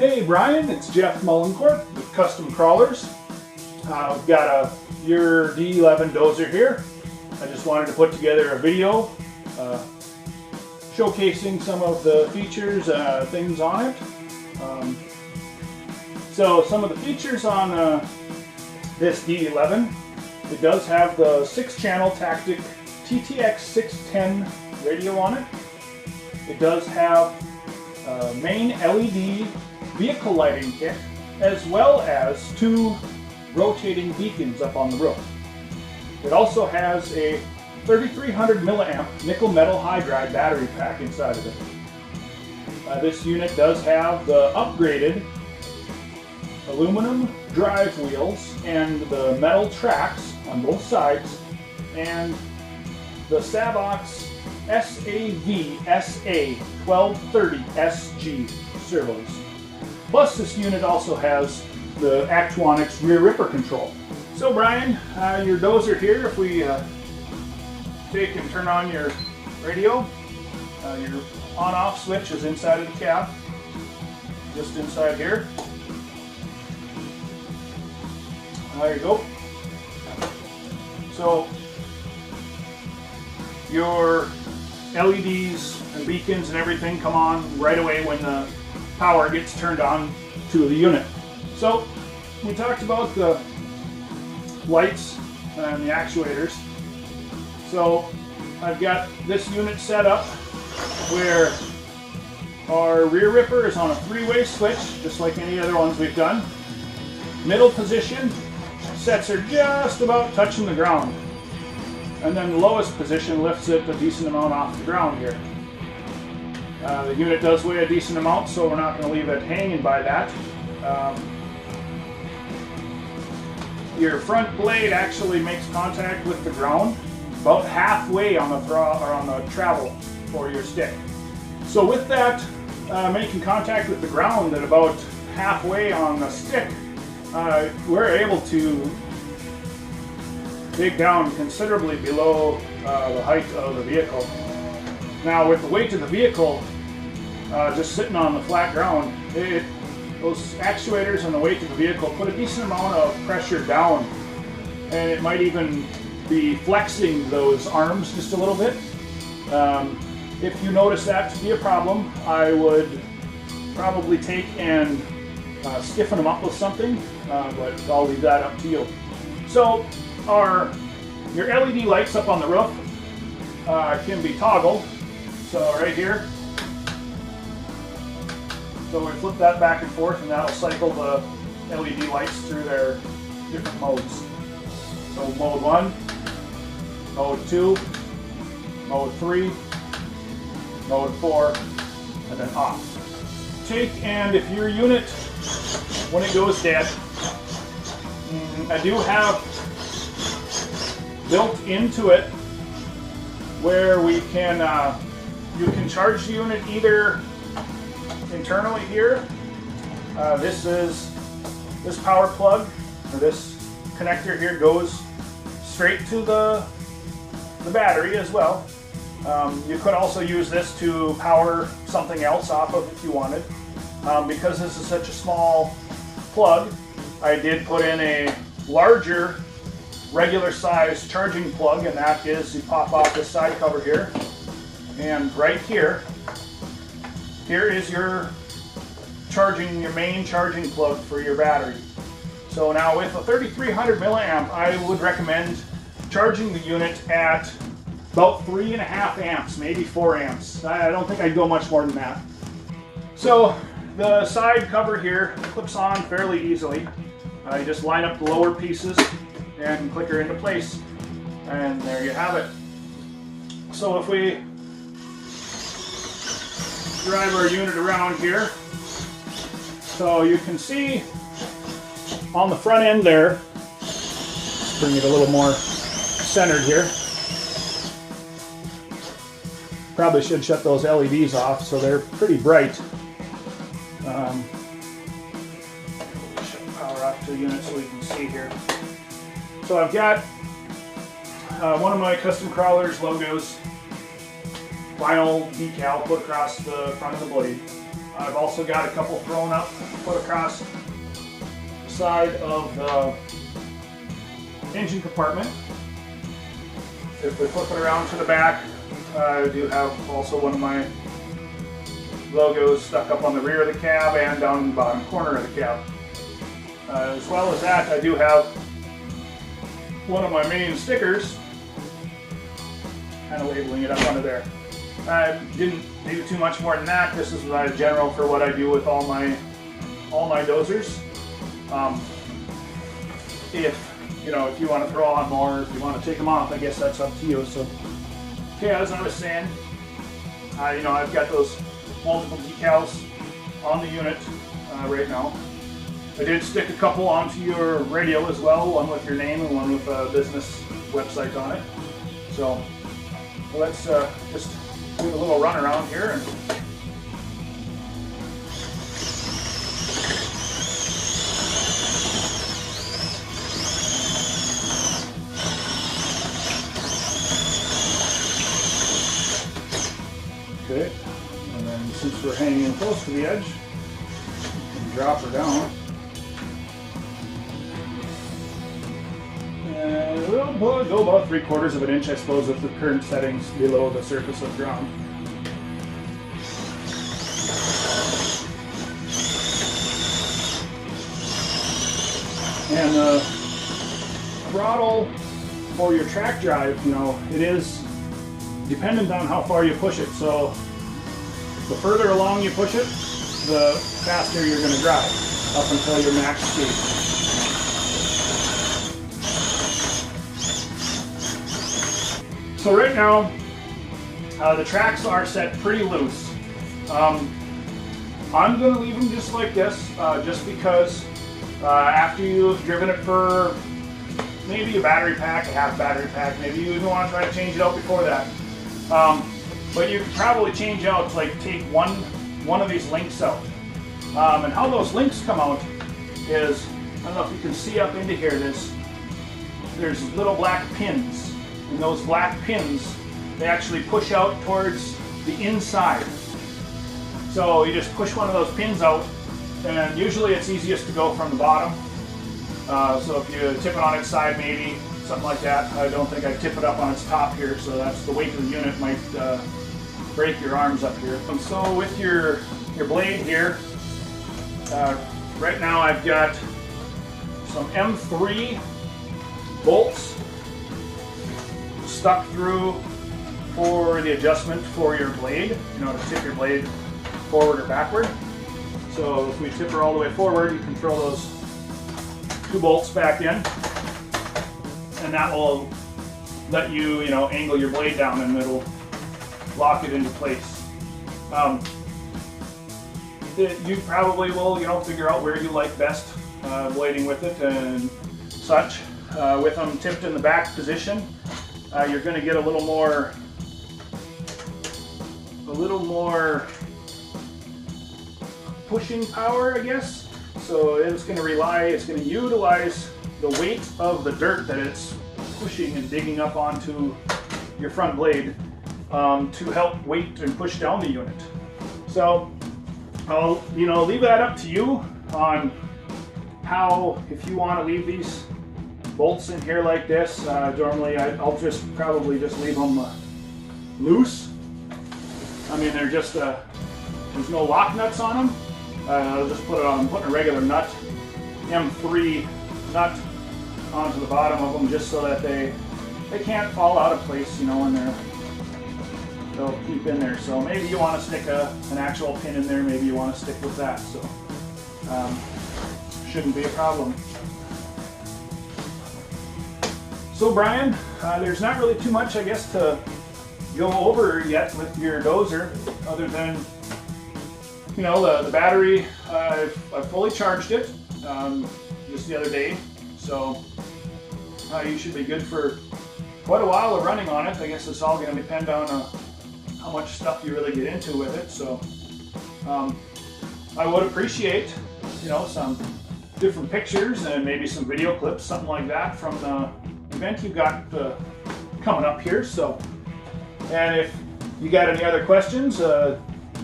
Hey Brian, it's Jeff Mullencourt with Custom Crawlerz. I've got a your D11 dozer here. I just wanted to put together a video showcasing some of the features, things on it. So some of the features on this D11, it does have the 6-channel Tactic TTX 610 radio on it. It does have main LED vehicle lighting kit, as well as 2 rotating beacons up on the roof. It also has a 3300 milliamp nickel metal hydride battery pack inside of it. This unit does have the upgraded aluminum drive wheels and the metal tracks on both sides, and the Savox SAV SA1230 SG servos. Plus, this unit also has the Actuonics rear ripper control. So Brian, your dozer here, if we take and turn on your radio, your on-off switch is inside of the cab, just inside here. There you go. So your LEDs and beacons and everything come on right away when the power gets turned on to the unit. So we talked about the lights and the actuators. So I've got this unit set up where our rear ripper is on a 3-way switch, just like any other ones we've done. Middle position sets her just about touching the ground. And then the lowest position lifts it a decent amount off the ground here. The unit does weigh a decent amount, so we're not going to leave it hanging by that. Your front blade actually makes contact with the ground about halfway on the travel for your stick. So with that making contact with the ground at about halfway on the stick, we're able to dig down considerably below the height of the vehicle. Now with the weight of the vehicle just sitting on the flat ground, those actuators and the weight of the vehicle put a decent amount of pressure down, and it might even be flexing those arms just a little bit. If you notice that to be a problem, I would probably take and stiffen them up with something, but I'll leave that up to you. So your LED lights up on the roof can be toggled. So right here, so we flip that back and forth, and that'll cycle the LED lights through their different modes. So mode 1, mode 2, mode 3, mode 4, and then off. And if your unit, when it goes dead, I do have built into it where we can you can charge the unit either internally here. This power plug, or this connector here, goes straight to the battery as well. You could also use this to power something else off of if you wanted. Because this is such a small plug, I did put in a larger regular size charging plug, and that is, you pop off this side cover here, and right here is your main charging plug for your battery. So now with a 3300 milliamp, I would recommend charging the unit at about 3.5 amps, maybe 4 amps. I don't think I'd go much more than that. So the side cover here clips on fairly easily. You just line up the lower pieces and click her into place, and there you have it. So if we drive our unit around here, so you can see on the front end there, let's bring it a little more centered here. Probably should shut those LEDs off, so they're pretty bright. Shut the power off to the unit so we can see here. So I've got one of my Custom Crawlerz logos, vinyl decal put across the front of the blade. I've also got a couple thrown up, put across the side of the engine compartment. If we flip it around to the back, I do have also one of my logos stuck up on the rear of the cab and down in the bottom corner of the cab. As well as that, I do have one of my main stickers, kind of labeling it up under there. I didn't do too much more than that. This is general for what I do with all my dozers. If you want to throw on more, if you want to take them off, I guess that's up to you. So, okay, as I was saying, I've got those multiple decals on the unit right now. I did stick a couple onto your radio as well, one with your name and one with a business website on it. So let's just do a little run around here. And okay, and then since we're hanging close to the edge, we can drop her down. And we'll go about 3/4 of an inch, I suppose, with the current settings below the surface of the ground. And the throttle for your track drive, it is dependent on how far you push it. So the further along you push it, the faster you're going to drive up until your max speed. So right now, the tracks are set pretty loose. I'm going to leave them just like this, just because after you've driven it for maybe a battery pack, a half battery pack, maybe you even want to try to change it out before that. But you could probably change out, take one of these links out. And how those links come out is, I don't know if you can see up into here, there's little black pins. And those black pins, they actually push out towards the inside. So you just push one of those pins out, and usually it's easiest to go from the bottom. So if you tip it on its side, maybe, something like that. I don't think I'd tip it up on its top here, so that's the weight of the unit might break your arms up here. And so with your blade here, right now I've got some M3 bolts stuck through for the adjustment for your blade, to tip your blade forward or backward. So if we tip her all the way forward, you can throw those 2 bolts back in, and that will let you, angle your blade down, and it'll lock it into place. You probably will, figure out where you like best blading with it and such. With them tipped in the back position, you're going to get a little more pushing power, I guess. So it's going to utilize the weight of the dirt that it's pushing and digging up onto your front blade to help weight and push down the unit. So I'll leave that up to you on how, if you want to leave these bolts in here like this. Normally I'll probably just leave them loose. I mean, they're just there's no lock nuts on them. I'll just I'm putting a regular nut, M3 nut, onto the bottom of them, just so that they can't fall out of place, when they'll keep in there. So maybe you want to stick an actual pin in there, maybe you want to stick with that. So shouldn't be a problem. So Bryan, there's not really too much, I guess, to go over yet with your dozer, other than, the battery. I've fully charged it just the other day, so you should be good for quite a while of running on it. I guess it's all going to depend on how much stuff you really get into with it. So I would appreciate, some different pictures and maybe some video clips, something like that, from the event you've got coming up here. So, and if you got any other questions,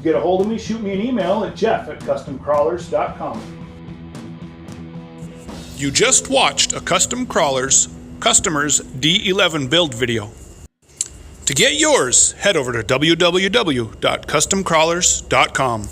get a hold of me, shoot me an email at jeff@customcrawlerz.com. You just watched a Custom Crawlerz Customer's D11 build video. To get yours, head over to www.customcrawlerz.com.